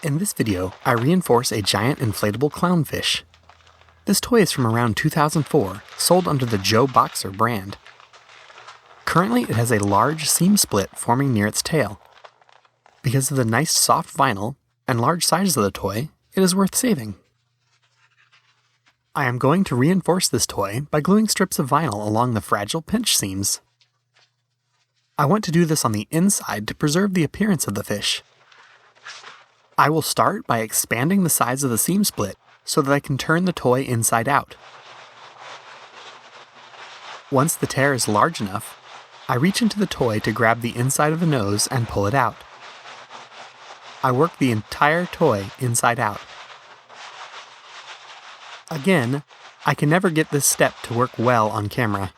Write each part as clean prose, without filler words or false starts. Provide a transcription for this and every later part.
In this video, I reinforce a giant inflatable clownfish. This toy is from around 2004, sold under the Joe Boxer brand. Currently, it has a large seam split forming near its tail. Because of the nice soft vinyl and large size of the toy, it is worth saving. I am going to reinforce this toy by gluing strips of vinyl along the fragile pinch seams. I want to do this on the inside to preserve the appearance of the fish. I will start by expanding the size of the seam split so that I can turn the toy inside out. Once the tear is large enough, I reach into the toy to grab the inside of the nose and pull it out. I work the entire toy inside out. Again, I can never get this step to work well on camera.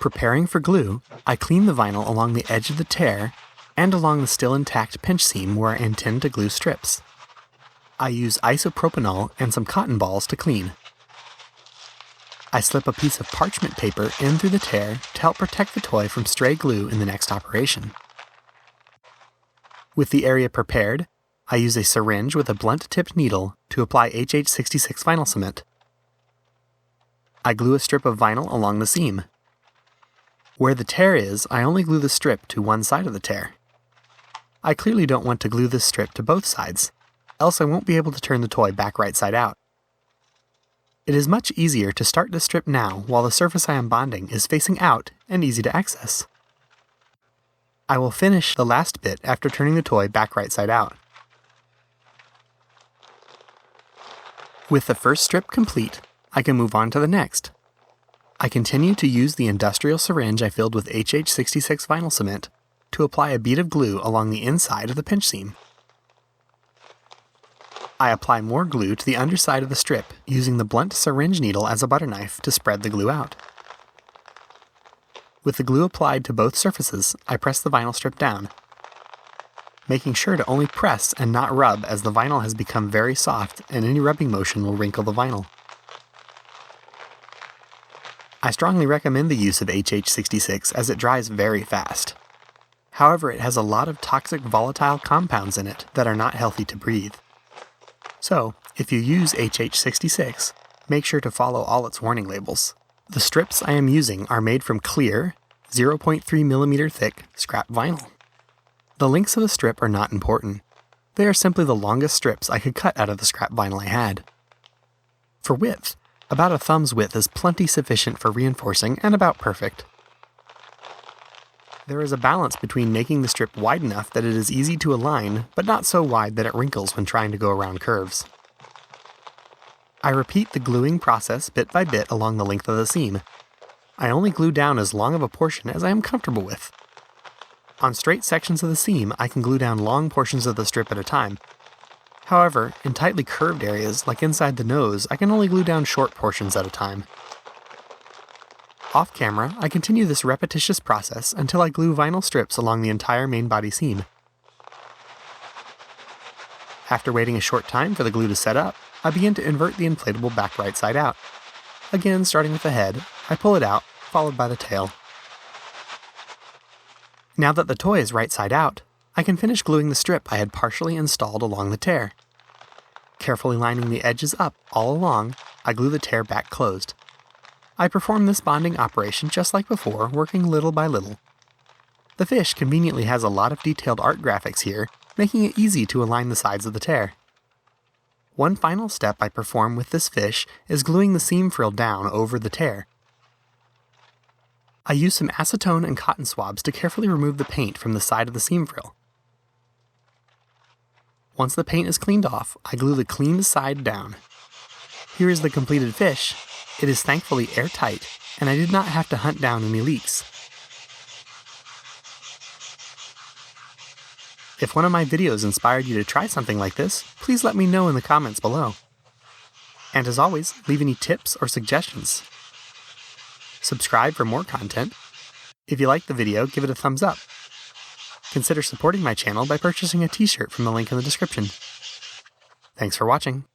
Preparing for glue, I clean the vinyl along the edge of the tear and along the still intact pinch seam where I intend to glue strips. I use isopropanol and some cotton balls to clean. I slip a piece of parchment paper in through the tear to help protect the toy from stray glue in the next operation. With the area prepared, I use a syringe with a blunt-tipped needle to apply HH66 vinyl cement. I glue a strip of vinyl along the seam. Where the tear is, I only glue the strip to one side of the tear. I clearly don't want to glue this strip to both sides, else I won't be able to turn the toy back right side out. It is much easier to start the strip now while the surface I am bonding is facing out and easy to access. I will finish the last bit after turning the toy back right side out. With the first strip complete, I can move on to the next. I continue to use the industrial syringe I filled with HH66 vinyl cement to apply a bead of glue along the inside of the pinch seam. I apply more glue to the underside of the strip using the blunt syringe needle as a butter knife to spread the glue out. With the glue applied to both surfaces, I press the vinyl strip down, making sure to only press and not rub as the vinyl has become very soft and any rubbing motion will wrinkle the vinyl. I strongly recommend the use of HH66 as it dries very fast. However, it has a lot of toxic volatile compounds in it that are not healthy to breathe. So, if you use HH66, make sure to follow all its warning labels. The strips I am using are made from clear, 0.3mm thick scrap vinyl. The lengths of the strip are not important. They are simply the longest strips I could cut out of the scrap vinyl I had. For width, about a thumb's width is plenty sufficient for reinforcing and about perfect. There is a balance between making the strip wide enough that it is easy to align, but not so wide that it wrinkles when trying to go around curves. I repeat the gluing process bit by bit along the length of the seam. I only glue down as long of a portion as I am comfortable with. On straight sections of the seam, I can glue down long portions of the strip at a time. However, in tightly curved areas, like inside the nose, I can only glue down short portions at a time. Off camera, I continue this repetitious process until I glue vinyl strips along the entire main body seam. After waiting a short time for the glue to set up, I begin to invert the inflatable back right side out. Again, starting with the head, I pull it out, followed by the tail. Now that the toy is right side out, I can finish gluing the strip I had partially installed along the tear. Carefully lining the edges up all along, I glue the tear back closed. I perform this bonding operation just like before, working little by little. The fish conveniently has a lot of detailed art graphics here, making it easy to align the sides of the tear. One final step I perform with this fish is gluing the seam frill down over the tear. I use some acetone and cotton swabs to carefully remove the paint from the side of the seam frill. Once the paint is cleaned off, I glue the cleaned side down. Here is the completed fish. It is thankfully airtight, and I did not have to hunt down any leaks. If one of my videos inspired you to try something like this, please let me know in the comments below. And as always, leave any tips or suggestions. Subscribe for more content. If you liked the video, give it a thumbs up. Consider supporting my channel by purchasing a t-shirt from the link in the description. Thanks for watching.